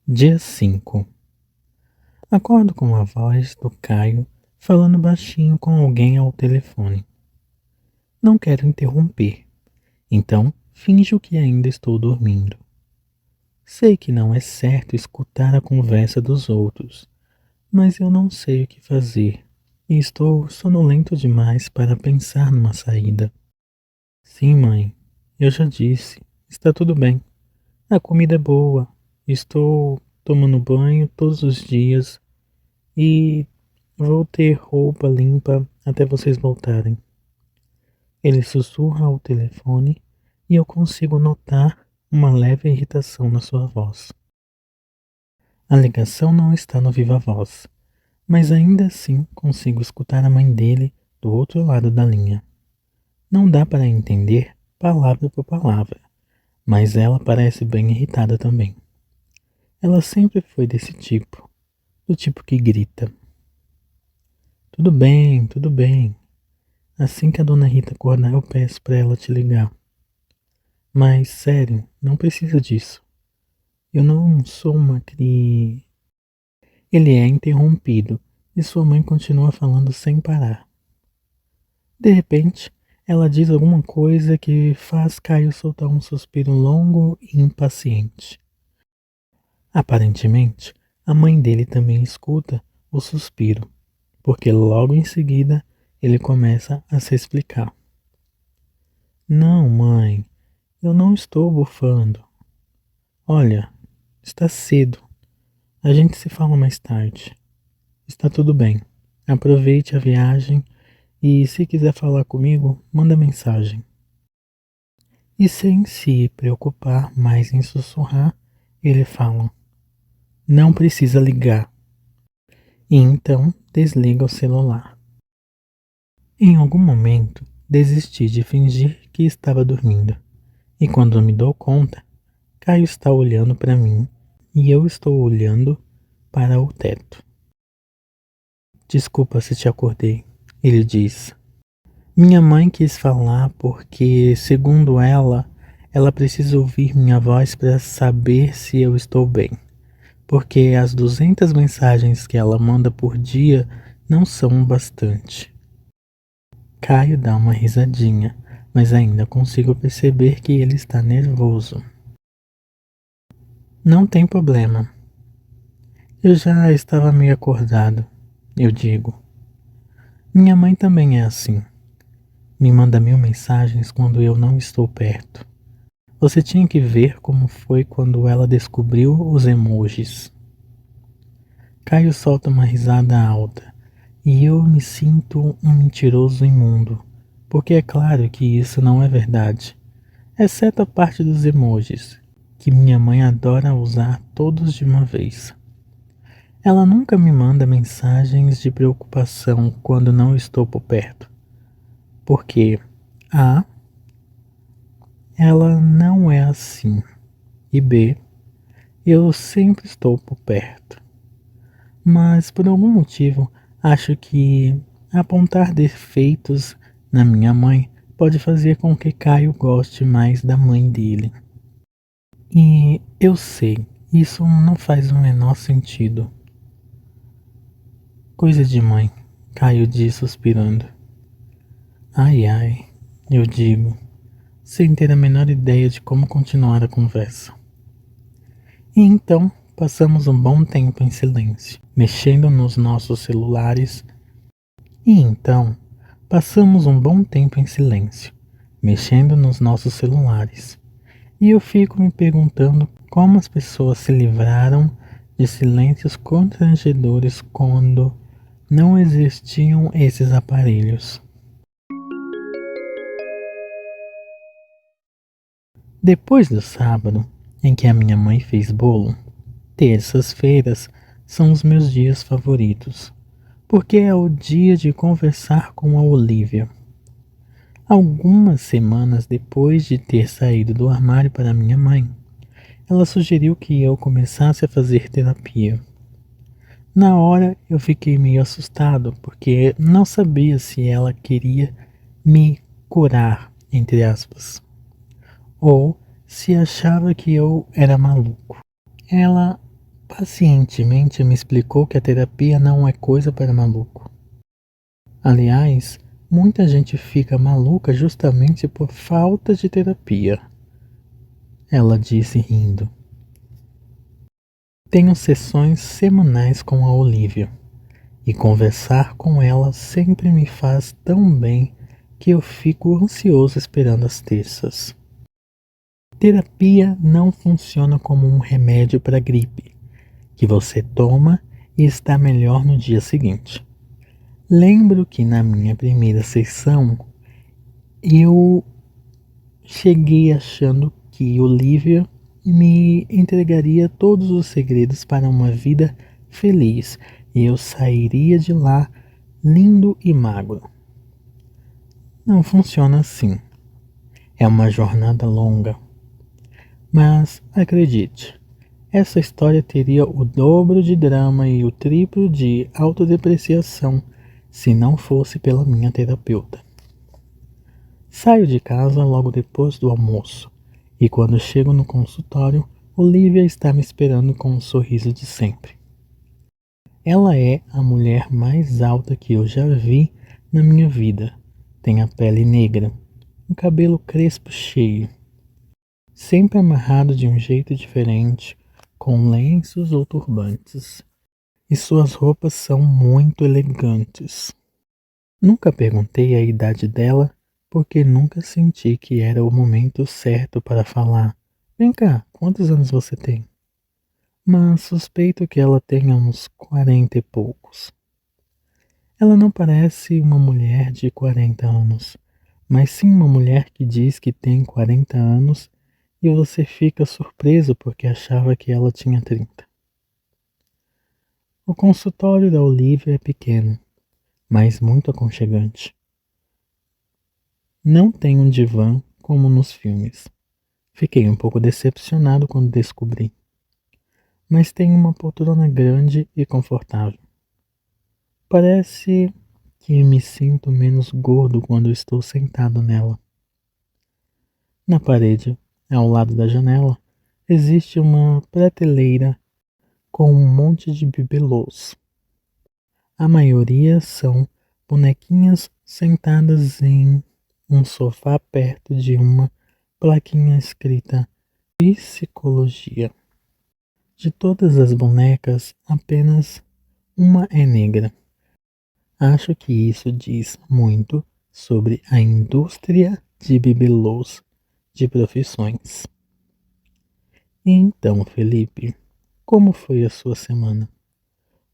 Dia 5. Acordo com a voz do Caio falando baixinho com alguém ao telefone. Não quero interromper, então finjo que ainda estou dormindo. Sei que não é certo escutar a conversa dos outros, mas eu não sei o que fazer e estou sonolento demais para pensar numa saída. Sim, mãe, eu já disse, está tudo bem. A comida é boa, estou tomando banho todos os dias. E vou ter roupa limpa até vocês voltarem. Ele sussurra ao telefone e eu consigo notar uma leve irritação na sua voz. A ligação não está no viva voz, mas ainda assim consigo escutar a mãe dele do outro lado da linha. Não dá para entender palavra por palavra, mas ela parece bem irritada também. Ela sempre foi desse tipo, do tipo que grita. Tudo bem, tudo bem. Assim que a dona Rita acordar, eu peço para ela te ligar. Mas, sério, não precisa disso. Eu não sou uma cri... Ele é interrompido e sua mãe continua falando sem parar. De repente, ela diz alguma coisa que faz Caio soltar um suspiro longo e impaciente. Aparentemente, a mãe dele também escuta o suspiro, porque logo em seguida ele começa a se explicar. Não, mãe, eu não estou bufando. Olha, está cedo. A gente se fala mais tarde. Está tudo bem. Aproveite a viagem e, se quiser falar comigo, manda mensagem. E sem se preocupar mais em sussurrar, ele fala: Não precisa ligar. E então desliga o celular. Em algum momento, desisti de fingir que estava dormindo. E quando me dou conta, Caio está olhando para mim e eu estou olhando para o teto. Desculpa se te acordei, ele diz. Minha mãe quis falar porque, segundo ela precisa ouvir minha voz para saber se eu estou bem. Porque as 200 mensagens que ela manda por dia não são bastante. Caio dá uma risadinha, mas ainda consigo perceber que ele está nervoso. Não tem problema. Eu já estava meio acordado, eu digo. Minha mãe também é assim. Me manda 1000 mensagens quando eu não estou perto. Você tinha que ver como foi quando ela descobriu os emojis. Caio solta uma risada alta e eu me sinto um mentiroso imundo, porque é claro que isso não é verdade, exceto a parte dos emojis, que minha mãe adora usar todos de uma vez. Ela nunca me manda mensagens de preocupação quando não estou por perto, porque A, ela não é assim, e B, eu sempre estou por perto. Mas por algum motivo acho que apontar defeitos na minha mãe pode fazer com que Caio goste mais da mãe dele. E eu sei, isso não faz o menor sentido. Coisa de mãe, Caio diz suspirando. Ai ai, eu digo, sem ter a menor ideia de como continuar a conversa. E então passamos um bom tempo em silêncio, mexendo nos nossos celulares. E então passamos um bom tempo em silêncio, mexendo nos nossos celulares. E eu fico me perguntando como as pessoas se livraram de silêncios constrangedores quando não existiam esses aparelhos. Depois do sábado, em que a minha mãe fez bolo, terças-feiras são os meus dias favoritos, porque é o dia de conversar com a Olivia. Algumas semanas depois de ter saído do armário para minha mãe, ela sugeriu que eu começasse a fazer terapia. Na hora eu fiquei meio assustado, porque não sabia se ela queria me curar, entre aspas, ou se achava que eu era maluco. Ela pacientemente me explicou que a terapia não é coisa para maluco. Aliás, muita gente fica maluca justamente por falta de terapia. Ela disse rindo. Tenho sessões semanais com a Olivia, e conversar com ela sempre me faz tão bem que eu fico ansioso esperando as terças. Terapia não funciona como um remédio para gripe, que você toma e está melhor no dia seguinte. Lembro que na minha primeira sessão eu cheguei achando que Olivia me entregaria todos os segredos para uma vida feliz e eu sairia de lá lindo e magro. Não funciona assim. É uma jornada longa. Mas acredite, essa história teria o dobro de drama e o triplo de autodepreciação se não fosse pela minha terapeuta. Saio de casa logo depois do almoço e quando chego no consultório, Olivia está me esperando com um sorriso de sempre. Ela é a mulher mais alta que eu já vi na minha vida. Tem a pele negra, um cabelo crespo cheio, sempre amarrado de um jeito diferente, com lenços ou turbantes. E suas roupas são muito elegantes. Nunca perguntei a idade dela, porque nunca senti que era o momento certo para falar. Vem cá, quantos anos você tem? Mas suspeito que ela tenha uns 40 e poucos. Ela não parece uma mulher de 40 anos, mas sim uma mulher que diz que tem 40 anos e você fica surpreso porque achava que ela tinha 30. O consultório da Olivia é pequeno, mas muito aconchegante. Não tem um divã como nos filmes. Fiquei um pouco decepcionado quando descobri. Mas tem uma poltrona grande e confortável. Parece que me sinto menos gordo quando estou sentado nela. Na parede, ao lado da janela, existe uma prateleira com um monte de bibelôs. A maioria são bonequinhas sentadas em um sofá perto de uma plaquinha escrita Psicologia. De todas as bonecas, apenas uma é negra. Acho que isso diz muito sobre a indústria de bibelôs de profissões. E então, Felipe, como foi a sua semana?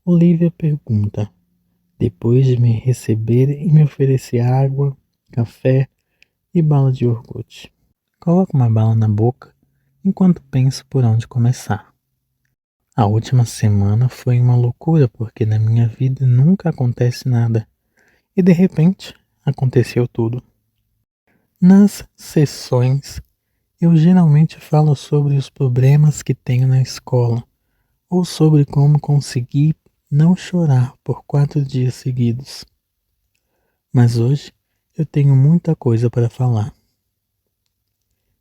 Olivia pergunta, depois de me receber e me oferecer água, café e bala de iogurte. Coloco uma bala na boca enquanto penso por onde começar. A última semana foi uma loucura porque na minha vida nunca acontece nada e de repente aconteceu tudo. Nas sessões, eu geralmente falo sobre os problemas que tenho na escola ou sobre como conseguir não chorar por 4 dias seguidos. Mas hoje eu tenho muita coisa para falar.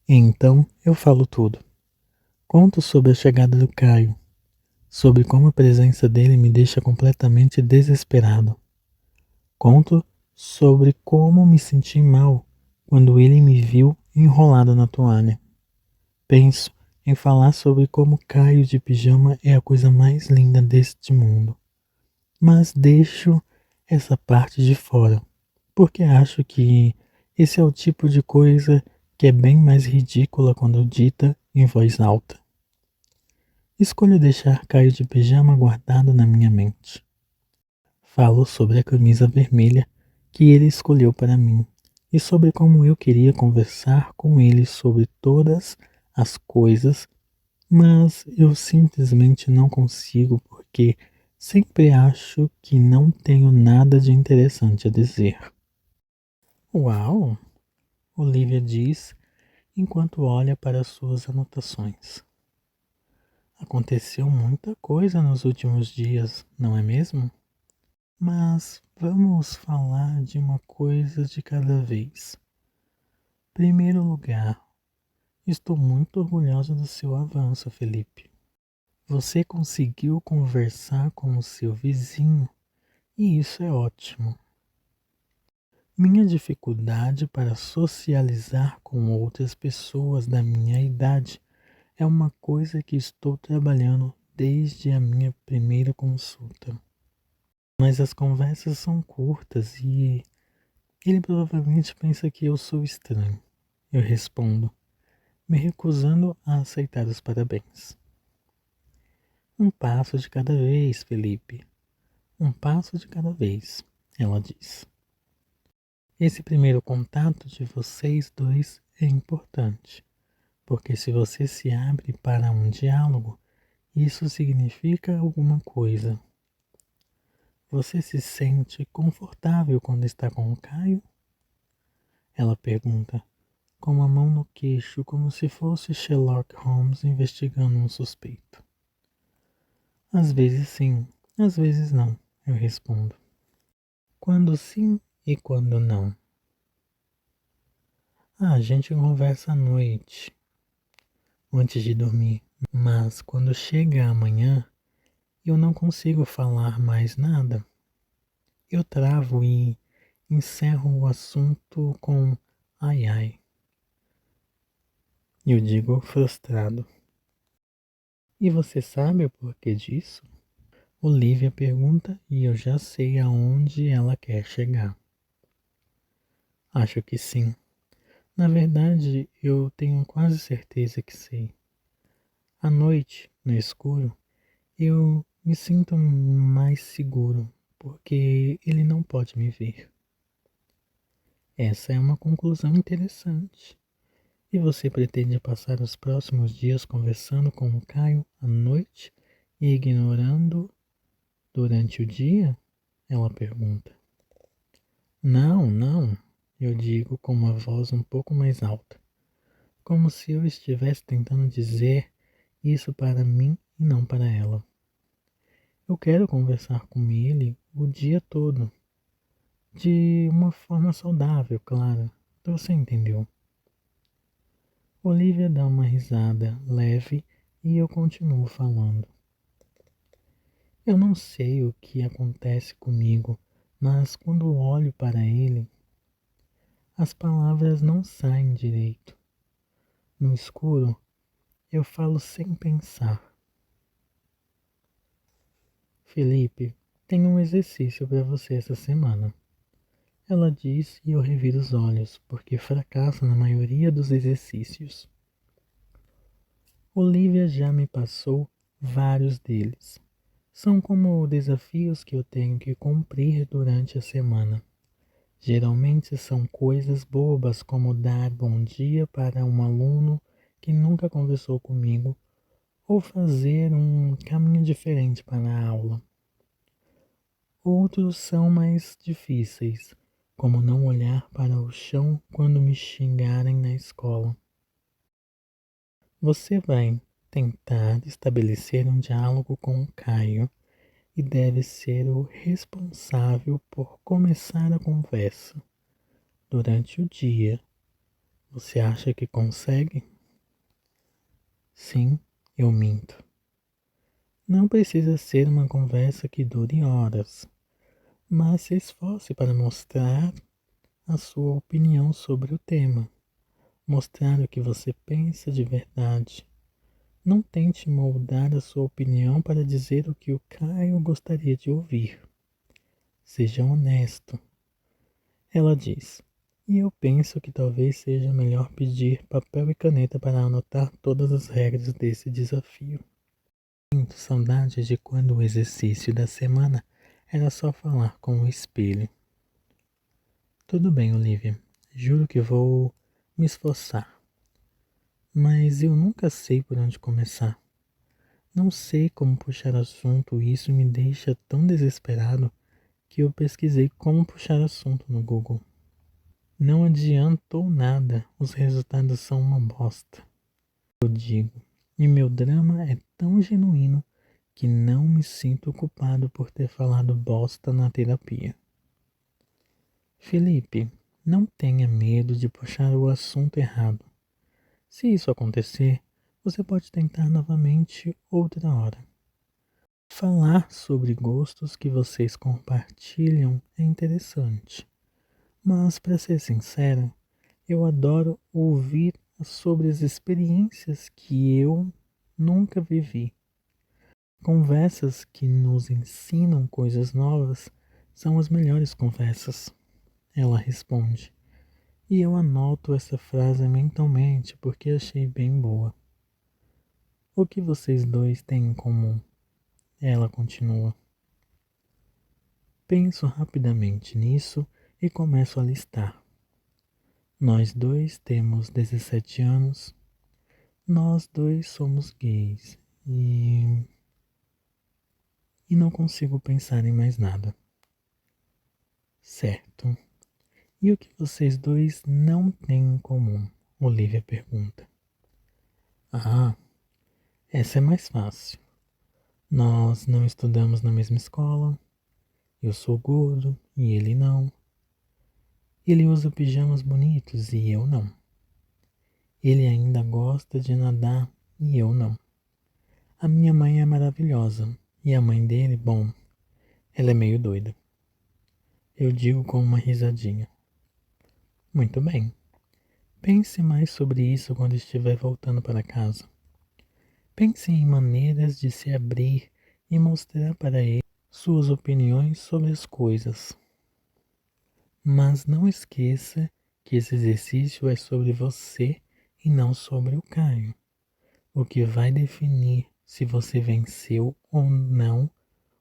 Então eu falo tudo. Conto sobre a chegada do Caio, sobre como a presença dele me deixa completamente desesperado. Conto sobre como me senti mal quando ele me viu enrolado na toalha. Penso em falar sobre como Caio de pijama é a coisa mais linda deste mundo. Mas deixo essa parte de fora, porque acho que esse é o tipo de coisa que é bem mais ridícula quando dita em voz alta. Escolho deixar Caio de pijama guardado na minha mente. Falo sobre a camisa vermelha que ele escolheu para mim e sobre como eu queria conversar com ele sobre todas as coisas, mas eu simplesmente não consigo porque sempre acho que não tenho nada de interessante a dizer. Uau! Olivia diz enquanto olha para suas anotações. Aconteceu muita coisa nos últimos dias, não é mesmo? Mas vamos falar de uma coisa de cada vez. Primeiro lugar, estou muito orgulhosa do seu avanço, Felipe. Você conseguiu conversar com o seu vizinho e isso é ótimo. Minha dificuldade para socializar com outras pessoas da minha idade é uma coisa que estou trabalhando desde a minha primeira consulta. Mas as conversas são curtas e ele provavelmente pensa que eu sou estranho. Eu respondo, me recusando a aceitar os parabéns. Um passo de cada vez, Felipe. Um passo de cada vez, ela diz. Esse primeiro contato de vocês dois é importante, porque se você se abre para um diálogo, isso significa alguma coisa. Você se sente confortável quando está com o Caio? Ela pergunta, com a mão no queixo como se fosse Sherlock Holmes investigando um suspeito. Às vezes sim, às vezes não, eu respondo. Quando sim e quando não? A gente conversa à noite, antes de dormir, mas quando chega amanhã, eu não consigo falar mais nada. Eu travo e encerro o assunto com ai ai. Eu digo frustrado. E você sabe o porquê disso? Olivia pergunta e eu já sei aonde ela quer chegar. Acho que sim. Na verdade, eu tenho quase certeza que sei. À noite, no escuro, eu me sinto mais seguro, porque ele não pode me ver. Essa é uma conclusão interessante. E você pretende passar os próximos dias conversando com o Caio à noite e ignorando durante o dia? Ela pergunta. Não, não, eu digo com uma voz um pouco mais alta, como se eu estivesse tentando dizer isso para mim e não para ela. Eu quero conversar com ele o dia todo, de uma forma saudável, claro. Você entendeu? Olivia dá uma risada leve e eu continuo falando. Eu não sei o que acontece comigo, mas quando olho para ele, as palavras não saem direito. No escuro, eu falo sem pensar. Felipe, tenho um exercício para você essa semana. Ela diz e eu reviro os olhos, porque fracasso na maioria dos exercícios. Olivia já me passou vários deles. São como desafios que eu tenho que cumprir durante a semana. Geralmente são coisas bobas como dar bom dia para um aluno que nunca conversou comigo ou fazer um caminho diferente para a aula. Outros são mais difíceis, como não olhar para o chão quando me xingarem na escola. Você vai tentar estabelecer um diálogo com o Caio e deve ser o responsável por começar a conversa. Durante o dia, você acha que consegue? Sim, eu minto. Não precisa ser uma conversa que dure horas, mas se esforce para mostrar a sua opinião sobre o tema, mostrar o que você pensa de verdade. Não tente moldar a sua opinião para dizer o que o Caio gostaria de ouvir. Seja honesto. Ela diz, e eu penso que talvez seja melhor pedir papel e caneta para anotar todas as regras desse desafio. Sinto saudade de quando o exercício da semana era só falar com o espelho. Tudo bem, Olivia. Juro que vou me esforçar. Mas eu nunca sei por onde começar. Não sei como puxar assunto e isso me deixa tão desesperado que eu pesquisei como puxar assunto no Google. Não adiantou nada, os resultados são uma bosta. Eu digo, e meu drama é tão genuíno que não me sinto culpado por ter falado bosta na terapia. Felipe, não tenha medo de puxar o assunto errado. Se isso acontecer, Você pode tentar novamente outra hora. Falar sobre gostos que vocês compartilham é interessante, mas para ser sincero, eu adoro ouvir sobre as experiências que eu nunca vivi. Conversas que nos ensinam coisas novas são as melhores conversas, ela responde. E eu anoto essa frase mentalmente porque achei bem boa. O que vocês dois têm em comum? Ela continua. Penso rapidamente nisso e começo a listar. Nós dois temos 17 anos. Nós dois somos gays. E não consigo pensar em mais nada. Certo. E o que vocês dois não têm em comum? Olivia pergunta. Ah, essa é mais fácil. Nós não estudamos na mesma escola. Eu sou gordo e ele não. Ele usa pijamas bonitos e eu não. Ele ainda gosta de nadar e eu não. A minha mãe é maravilhosa e a mãe dele, bom, ela é meio doida. Eu digo com uma risadinha. Muito bem. Pense mais sobre isso quando estiver voltando para casa. Pense em maneiras de se abrir e mostrar para ele suas opiniões sobre as coisas. Mas não esqueça que esse exercício é sobre você e não sobre o Caio. O que vai definir se você venceu ou não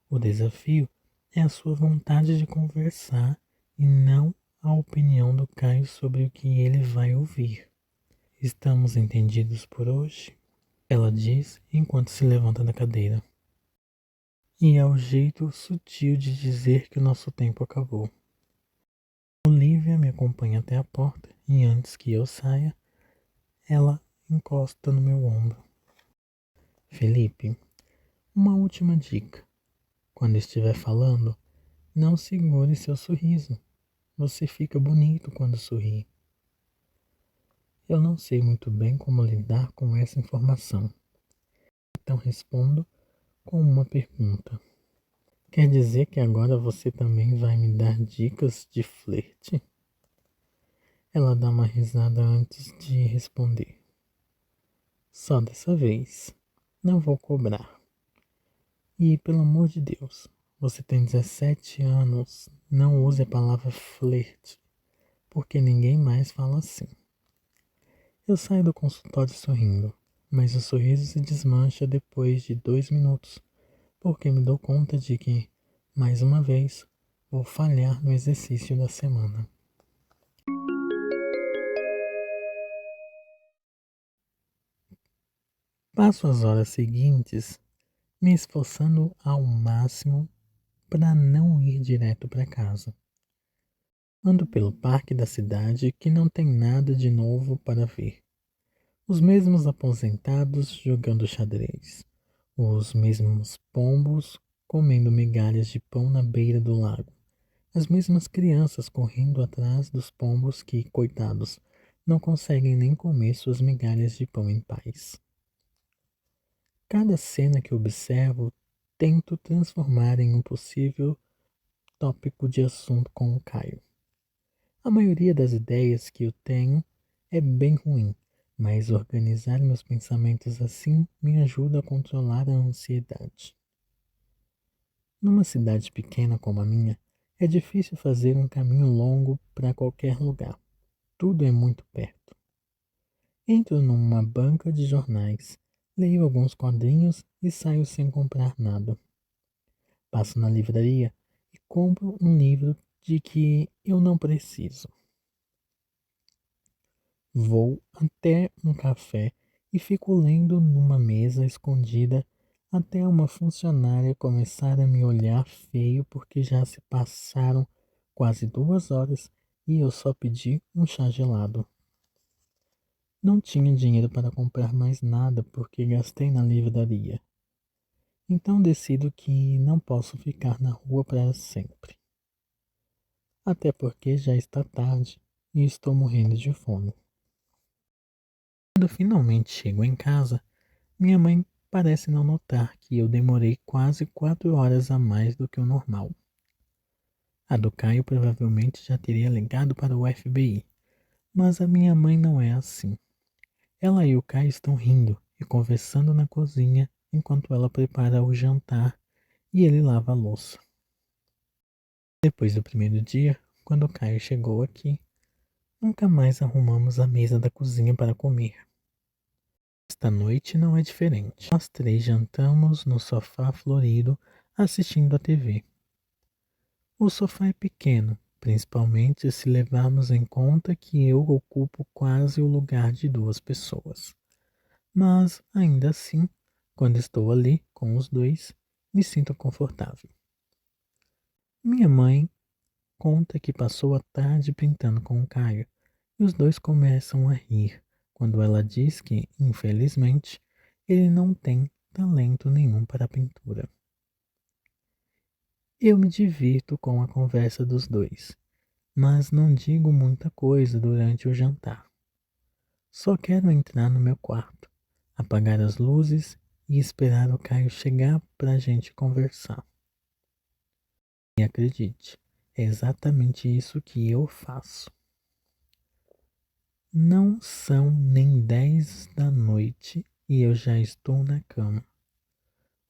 o desafio é a sua vontade de conversar e não a opinião do Caio sobre o que ele vai ouvir. Estamos entendidos por hoje? Ela diz enquanto se levanta da cadeira. E é o jeito sutil de dizer que o nosso tempo acabou. Olivia me acompanha até a porta e antes que eu saia, ela encosta no meu ombro. Felipe, uma última dica. Quando estiver falando, não segure seu sorriso. Você fica bonito quando sorri. Eu não sei muito bem como lidar com essa informação. Então respondo com uma pergunta. Quer dizer que agora você também vai me dar dicas de flerte? Ela dá uma risada antes de responder. Só dessa vez. Não vou cobrar. E, pelo amor de Deus, você tem 17 anos. Não use a palavra flerte, porque ninguém mais fala assim. Eu saio do consultório sorrindo, mas o sorriso se desmancha depois de 2 minutos, porque me dou conta de que, mais uma vez, vou falhar no exercício da semana. Passo as horas seguintes me esforçando ao máximo para não ir direto para casa. Ando pelo parque da cidade que não tem nada de novo para ver. Os mesmos aposentados jogando xadrez. Os mesmos pombos comendo migalhas de pão na beira do lago. As mesmas crianças correndo atrás dos pombos que, coitados, não conseguem nem comer suas migalhas de pão em paz. Cada cena que observo, tento transformar em um possível tópico de assunto com o Caio. A maioria das ideias que eu tenho é bem ruim, mas organizar meus pensamentos assim me ajuda a controlar a ansiedade. Numa cidade pequena como a minha, é difícil fazer um caminho longo para qualquer lugar. Tudo é muito perto. Entro numa banca de jornais, leio alguns quadrinhos e saio sem comprar nada. Passo na livraria e compro um livro de que eu não preciso. Vou até um café e fico lendo numa mesa escondida até uma funcionária começar a me olhar feio porque já se passaram quase 2 horas e eu só pedi um chá gelado. Não tinha dinheiro para comprar mais nada porque gastei na livraria. Então decido que não posso ficar na rua para sempre. Até porque já está tarde e estou morrendo de fome. Quando finalmente chego em casa, Minha mãe parece não notar que eu demorei quase 4 horas a mais do que o normal. A do Caio provavelmente já teria ligado para o FBI, mas a minha mãe não é assim. Ela e o Caio estão rindo e conversando na cozinha enquanto ela prepara o jantar e ele lava a louça. Depois do primeiro dia, quando o Caio chegou aqui, nunca mais arrumamos a mesa da cozinha para comer. Esta noite não é diferente. Nós três jantamos no sofá florido assistindo a TV. O sofá é pequeno, principalmente se levarmos em conta que eu ocupo quase o lugar de 2 pessoas. Mas, ainda assim, quando estou ali com os dois, me sinto confortável. Minha mãe conta que passou a tarde pintando com o Caio, e os dois começam a rir quando ela diz que, infelizmente, ele não tem talento nenhum para a pintura. Eu me divirto com a conversa dos dois, mas não digo muita coisa durante o jantar. Só quero entrar no meu quarto, apagar as luzes e esperar o Caio chegar para a gente conversar. E acredite, é exatamente isso que eu faço. Não são nem 10 da noite e eu já estou na cama.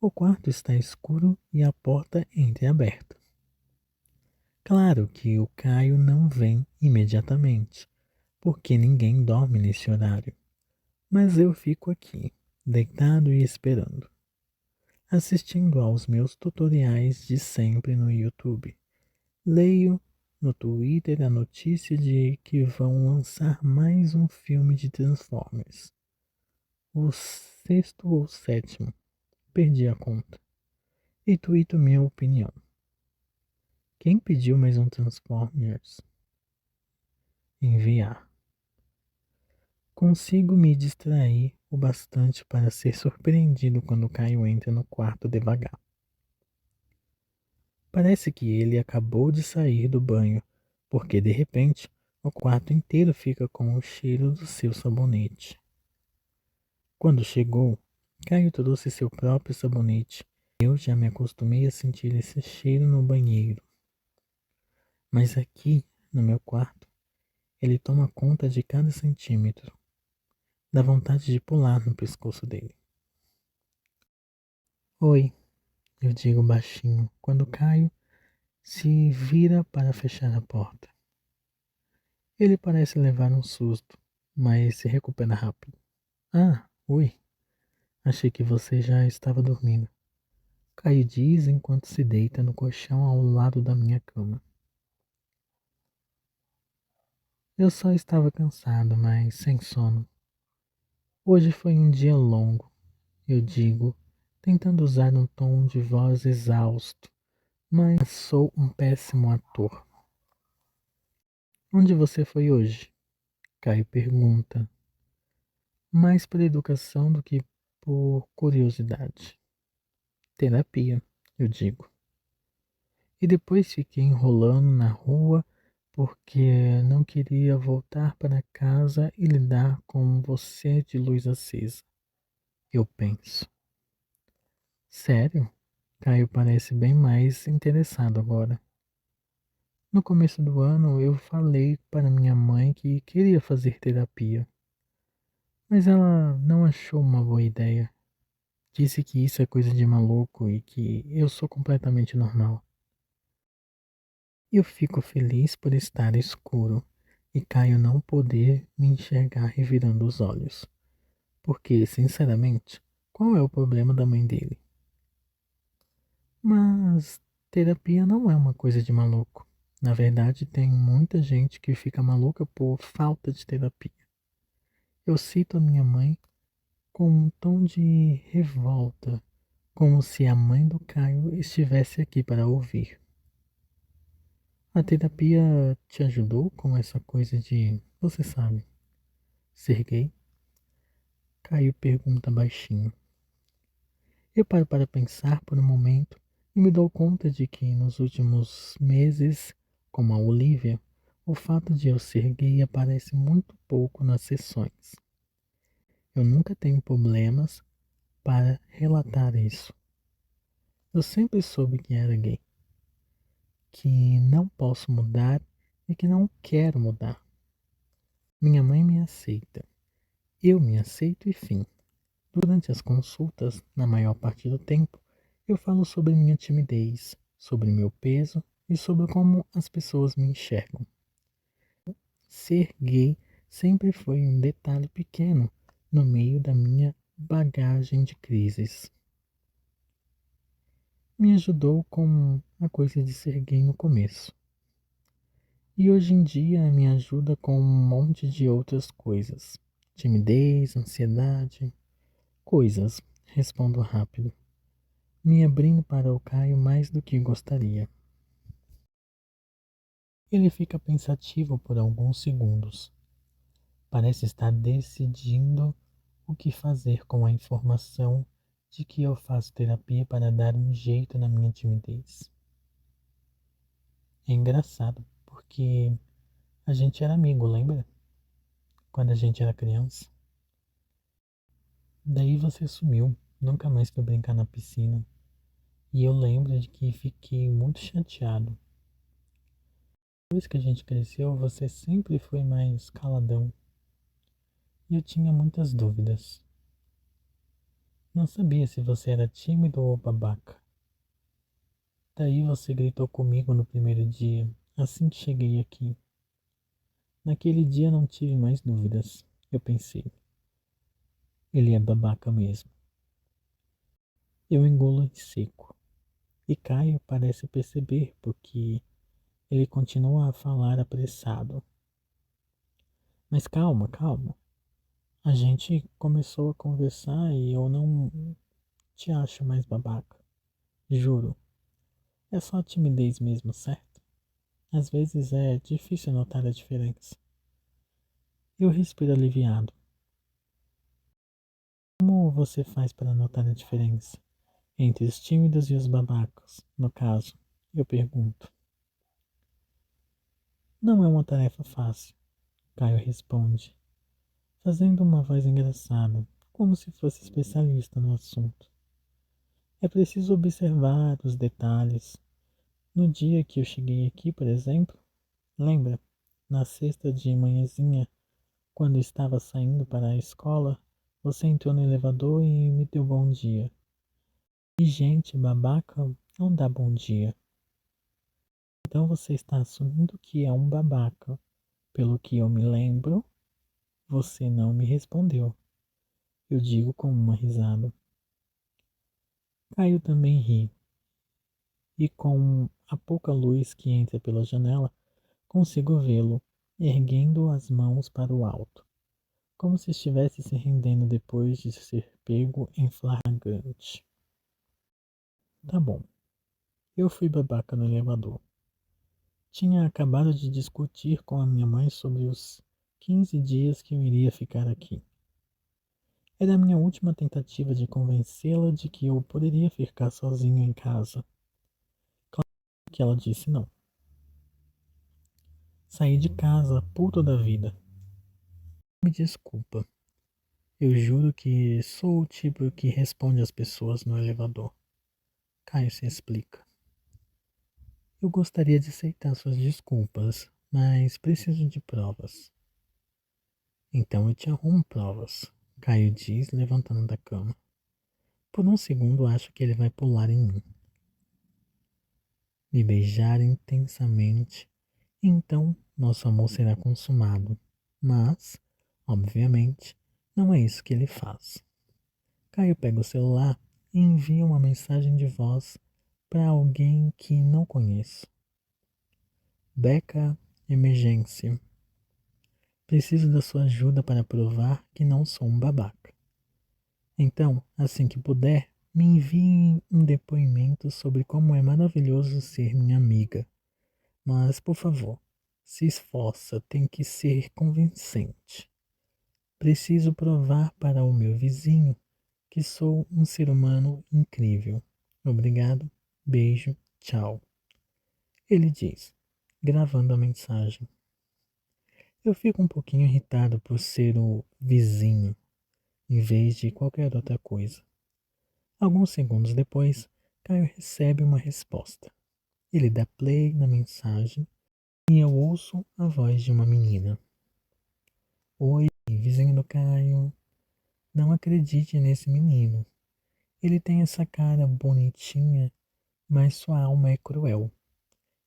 O quarto está escuro e a porta entreaberta. Claro que o Caio não vem imediatamente, porque ninguém dorme nesse horário. Mas eu fico aqui, deitado e esperando, assistindo aos meus tutoriais de sempre no YouTube. Leio no Twitter a notícia de que vão lançar mais um filme de Transformers. O sexto ou sétimo, perdi a conta. E tuito minha opinião. Quem pediu mais um Transformers? Enviar. Consigo me distrair o bastante para ser surpreendido quando Caio entra no quarto devagar. Parece que ele acabou de sair do banho, porque de repente o quarto inteiro fica com o cheiro do seu sabonete. Quando chegou, Caio trouxe seu próprio sabonete. Eu já me acostumei a sentir esse cheiro no banheiro. Mas aqui, no meu quarto, ele toma conta de cada centímetro. Dá vontade de pular no pescoço dele. Oi, eu digo baixinho, quando Caio se vira para fechar a porta. Ele parece levar um susto, mas se recupera rápido. Ah, oi. Achei que você já estava dormindo. Caio diz enquanto se deita no colchão ao lado da minha cama. Eu só estava cansado, mas sem sono. Hoje foi um dia longo, eu digo, tentando usar um tom de voz exausto, mas sou um péssimo ator. Onde você foi hoje? Caio pergunta, mais por educação do que por curiosidade. Terapia, eu digo. E depois fiquei enrolando na rua porque não queria voltar para casa e lidar com você de luz acesa. Eu penso. Sério? Caio parece bem mais interessado agora. No começo do ano eu falei para minha mãe que queria fazer terapia, mas ela não achou uma boa ideia. Disse que isso é coisa de maluco e que eu sou completamente normal. Eu fico feliz por estar escuro e Caio não poder me enxergar revirando os olhos. Porque, sinceramente, qual é o problema da mãe dele? Mas terapia não é uma coisa de maluco. Na verdade, tem muita gente que fica maluca por falta de terapia. Eu cito a minha mãe com um tom de revolta, como se a mãe do Caio estivesse aqui para ouvir. A terapia te ajudou com essa coisa de, você sabe, ser gay? Caio pergunta baixinho. Eu paro para pensar por um momento e me dou conta de que nos últimos meses, como a Olivia, o fato de eu ser gay aparece muito pouco nas sessões. Eu nunca tenho problemas, para relatar isso. Eu sempre soube que era gay, que não posso mudar e que não quero mudar. Minha mãe me aceita, eu me aceito e fim. Durante as consultas, na maior parte do tempo, eu falo sobre minha timidez, sobre meu peso e sobre como as pessoas me enxergam. Ser gay sempre foi um detalhe pequeno no meio da minha bagagem de crises. Me ajudou com a coisa de ser gay no começo. E hoje em dia me ajuda com um monte de outras coisas. Timidez, ansiedade, coisas. Respondo rápido, me abrindo para o Caio mais do que gostaria. Ele fica pensativo por alguns segundos. Parece estar decidindo o que fazer com a informação de que eu faço terapia para dar um jeito na minha timidez. É engraçado, porque a gente era amigo, lembra? Quando a gente era criança. Daí você sumiu, nunca mais foi brincar na piscina. E eu lembro de que fiquei muito chateado. Depois que a gente cresceu, você sempre foi mais caladão. E eu tinha muitas dúvidas. Não sabia se você era tímido ou babaca. Daí você gritou comigo no primeiro dia, assim que cheguei aqui. Naquele dia não tive mais dúvidas. Eu pensei, ele é babaca mesmo. Eu engulo em seco. E Caio parece perceber porque ele continua a falar apressado. Mas calma, calma. A gente começou a conversar e eu não te acho mais babaca. Juro. É só timidez mesmo, certo? Às vezes é difícil notar a diferença. Eu respiro aliviado. Como você faz para notar a diferença entre os tímidos e os babacas, no caso? Eu pergunto. Não é uma tarefa fácil, Caio responde, fazendo uma voz engraçada, como se fosse especialista no assunto. É preciso observar os detalhes. No dia que eu cheguei aqui, por exemplo, lembra? Na sexta de manhãzinha, quando estava saindo para a escola, você entrou no elevador e me deu bom dia. E gente babaca não dá bom dia. Então você está assumindo que é um babaca. Pelo que eu me lembro, você não me respondeu. Eu digo com uma risada. Caio também ri. E com a pouca luz que entra pela janela, consigo vê-lo, erguendo as mãos para o alto, como se estivesse se rendendo depois de ser pego em flagrante. Tá bom. Eu fui babaca no elevador. Tinha acabado de discutir com a minha mãe sobre os 15 dias que eu iria ficar aqui. Era a minha última tentativa de convencê-la de que eu poderia ficar sozinho em casa. Claro que ela disse não. Saí de casa puto da vida. Me desculpa. Eu juro que sou o tipo que responde às pessoas no elevador. Caio se explica. Eu gostaria de aceitar suas desculpas, mas preciso de provas. Então eu te arrumo provas, Caio diz, levantando da cama. Por um segundo acho que ele vai pular em mim. Me beijar intensamente, e então nosso amor será consumado. Mas, obviamente, não é isso que ele faz. Caio pega o celular e envia uma mensagem de voz para alguém que não conheço. Beca, emergência. Preciso da sua ajuda para provar que não sou um babaca. Então, assim que puder, me envie um depoimento sobre como é maravilhoso ser minha amiga. Mas, por favor, se esforça, tem que ser convincente. Preciso provar para o meu vizinho que sou um ser humano incrível. Obrigado, beijo, tchau. Ele diz, gravando a mensagem. Eu fico um pouquinho irritado por ser o vizinho, em vez de qualquer outra coisa. Alguns segundos depois, Caio recebe uma resposta. Ele dá play na mensagem e eu ouço a voz de uma menina. Oi, vizinho do Caio. Não acredite nesse menino. Ele tem essa cara bonitinha, mas sua alma é cruel.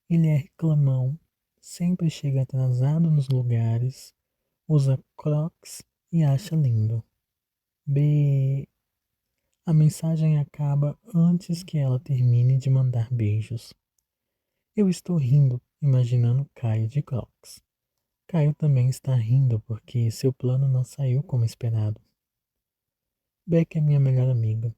Ele é reclamão, sempre chega atrasado nos lugares, usa Crocs e acha lindo. B. A mensagem acaba antes que ela termine de mandar beijos. Eu estou rindo, imaginando Caio de Crocs. Caio também está rindo porque seu plano não saiu como esperado. Beck é minha melhor amiga.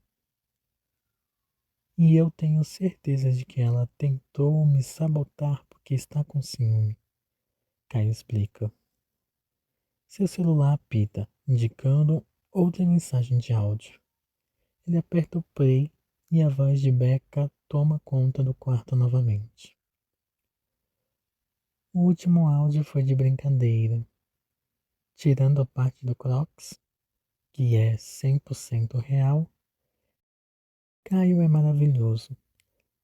E eu tenho certeza de que ela tentou me sabotar porque está com ciúme. Caio explica. Seu celular apita, indicando outra mensagem de áudio. Ele aperta o play e a voz de Becca toma conta do quarto novamente. O último áudio foi de brincadeira. Tirando a parte do Crocs, que é 100% real, Caio é maravilhoso,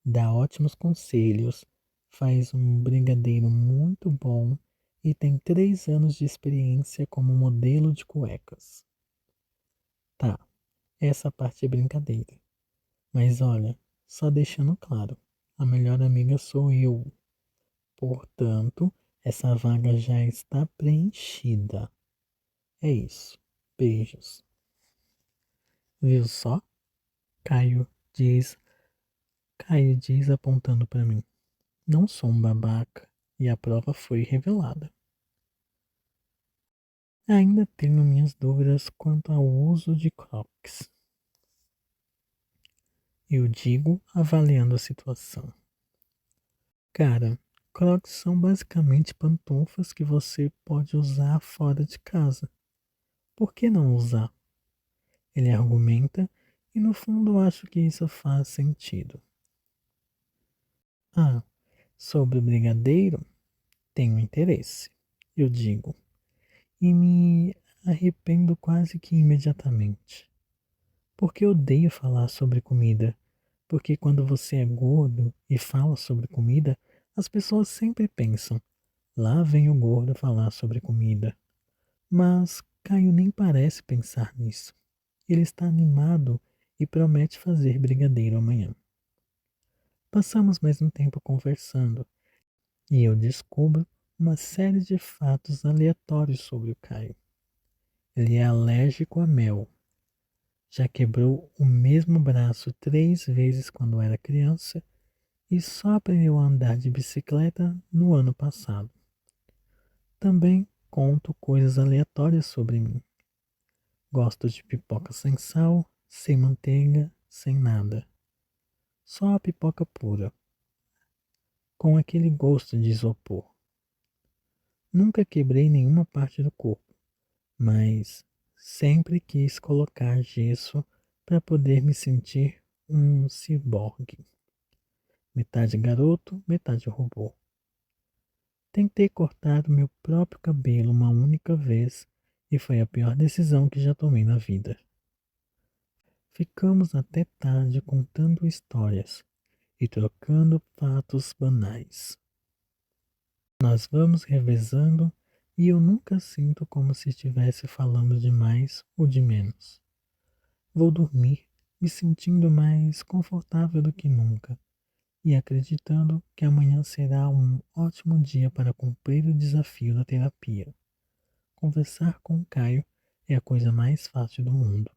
dá ótimos conselhos, faz um brigadeiro muito bom e tem 3 anos de experiência como modelo de cuecas. Tá, essa parte é brincadeira. Mas olha, só deixando claro, a melhor amiga sou eu. Portanto, essa vaga já está preenchida. É isso. Beijos. Viu só? Caio diz, Caio diz apontando para mim. Não sou um babaca e a prova foi revelada. Ainda tenho minhas dúvidas quanto ao uso de Crocs. Eu digo avaliando a situação. Cara, Crocs são basicamente pantufas que você pode usar fora de casa. Por que não usar? Ele argumenta e no fundo acho que isso faz sentido. Ah, sobre o brigadeiro, tenho interesse, eu digo, e me arrependo quase que imediatamente. Porque odeio falar sobre comida. Porque quando você é gordo e fala sobre comida, as pessoas sempre pensam: lá vem o gordo falar sobre comida. Mas Caio nem parece pensar nisso. Ele está animado e promete fazer brigadeiro amanhã. Passamos mais um tempo conversando e eu descubro uma série de fatos aleatórios sobre o Caio. Ele é alérgico a mel. Já quebrou o mesmo braço 3 vezes quando era criança e só aprendeu a andar de bicicleta no ano passado. Também conto coisas aleatórias sobre mim. Gosto de pipoca sem sal, sem manteiga, sem nada. Só a pipoca pura, com aquele gosto de isopor. Nunca quebrei nenhuma parte do corpo, mas sempre quis colocar gesso para poder me sentir um ciborgue. Metade garoto, metade robô. Tentei cortar o meu próprio cabelo uma única vez e foi a pior decisão que já tomei na vida. Ficamos até tarde contando histórias e trocando fatos banais. Nós vamos revezando e eu nunca sinto como se estivesse falando de mais ou de menos. Vou dormir me sentindo mais confortável do que nunca e acreditando que amanhã será um ótimo dia para cumprir o desafio da terapia. Conversar com o Caio é a coisa mais fácil do mundo.